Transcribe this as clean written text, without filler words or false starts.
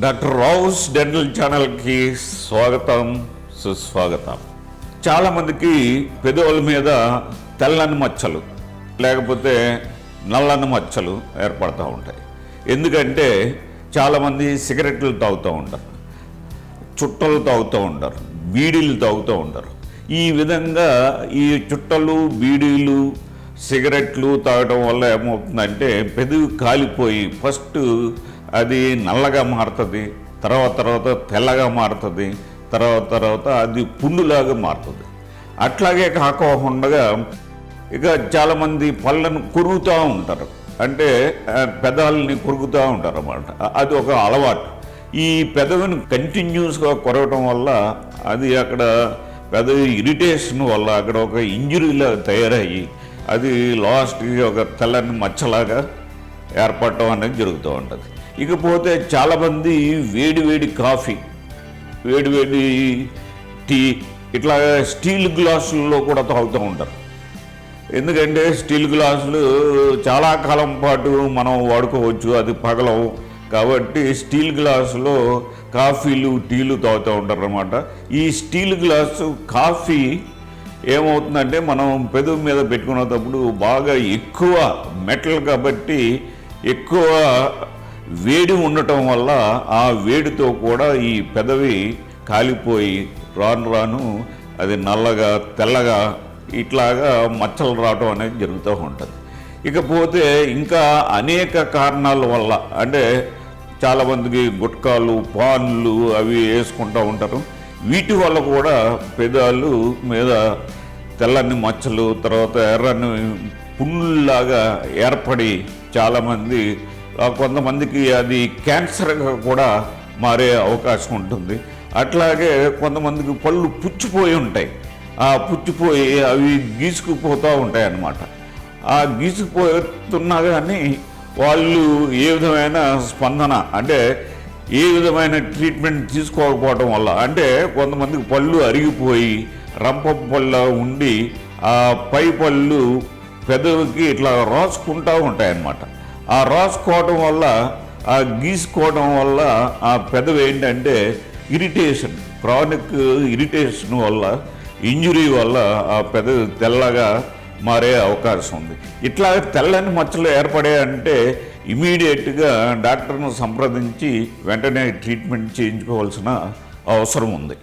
Doctor Rao's dental ఛానల్కి స్వాగతం, సుస్వాగతం. చాలామందికి పెదవుల మీద తెల్లని మచ్చలు లేకపోతే నల్లని మచ్చలు ఏర్పడుతూ ఉంటాయి. ఎందుకంటే చాలామంది సిగరెట్లు తాగుతూ ఉంటారు, చుట్టలు తాగుతూ ఉంటారు, బీడీలు తాగుతూ ఉంటారు. ఈ విధంగా ఈ చుట్టలు, బీడీలు, సిగరెట్లు తాగడం వల్ల ఏమవుతుందంటే పెదవి కాలిపోయి ఫస్ట్ అది నల్లగా మారుతుంది, తర్వాత తెల్లగా మారుతుంది, తర్వాత అది పుండులాగా మారుతుంది. అట్లాగే కాకుండా ఇక చాలామంది పళ్ళను కొరుకుతూ ఉంటారు, అంటే పెదాలని కొరుకుతూ ఉంటారు అన్నమాట. అది ఒక అలవాటు. ఈ పెదవిని కంటిన్యూస్గా కొరవటం వల్ల అది అక్కడ పెదవి ఇరిటేషన్ వల్ల అక్కడ ఒక ఇంజురీలా తయారయ్యి అది లాస్ట్కి ఒక తెల్లని మచ్చలాగా ఏర్పడటం అనేది జరుగుతూ ఉంటుంది. ఇకపోతే చాలామంది వేడి కాఫీ, వేడి టీ ఇట్లా స్టీల్ గ్లాసుల్లో కూడా తాగుతూ ఉంటారు. ఎందుకంటే స్టీల్ గ్లాసులు చాలా కాలం పాటు మనం వాడుకోవచ్చు, అది పగలవు. కాబట్టి స్టీల్ గ్లాసులో కాఫీలు, టీలు తాగుతూ ఉంటారు అన్నమాట. ఈ స్టీల్ గ్లాసు కాఫీ ఏమవుతుందంటే మనం పెదవి మీద పెట్టుకునేటప్పుడు బాగా ఎక్కువ మెటల్ కాబట్టి ఎక్కువ వేడి ఉండటం వల్ల ఆ వేడితో కూడా ఈ పెదవి కాలిపోయి రాను అది నల్లగా, తెల్లగా ఇట్లాగా మచ్చలు రావటం అనేది జరుగుతూ ఉంటుంది. ఇకపోతే ఇంకా అనేక కారణాల వల్ల, అంటే చాలామందికి గుట్కాలు, పాన్లు అవి వేసుకుంటూ ఉంటారు. వీటి వల్ల కూడా పెదాలు మీద తెల్లని మచ్చలు, తర్వాత ఎర్రని పుండ్లాగా ఏర్పడి చాలామంది, కొంతమందికి అది క్యాన్సర్గా కూడా మారే అవకాశం ఉంటుంది. అట్లాగే కొంతమందికి పళ్ళు పుచ్చిపోయి ఉంటాయి, ఆ పుచ్చిపోయి అవి గీసుకుపోతూ ఉంటాయి అన్నమాట. ఆ గీసుకుపోతున్నా కానీ వాళ్ళు ఏ విధమైన స్పందన, అంటే ఏ విధమైన ట్రీట్మెంట్ తీసుకోకపోవడం వల్ల, అంటే కొంతమందికి పళ్ళు అరిగిపోయి రంప పళ్ళ ఉండి ఆ పై పళ్ళు పెదవికి ఇట్లా రాసుకుంటూ ఉంటాయన్నమాట. ఆ రాసుకోవడం వల్ల, ఆ గీసుకోవడం వల్ల ఆ పెదవి ఏంటంటే ఇరిటేషన్, క్రానిక్ ఇరిటేషన్ వల్ల, ఇంజురీ వల్ల ఆ పెదవి తెల్లగా మారే అవకాశం ఉంది. ఇట్లా తెల్లని మచ్చలు ఏర్పడాయంటే ఇమీడియట్గా డాక్టర్ను సంప్రదించి వెంటనే ట్రీట్మెంట్ చేయించుకోవాల్సిన అవసరం ఉంది.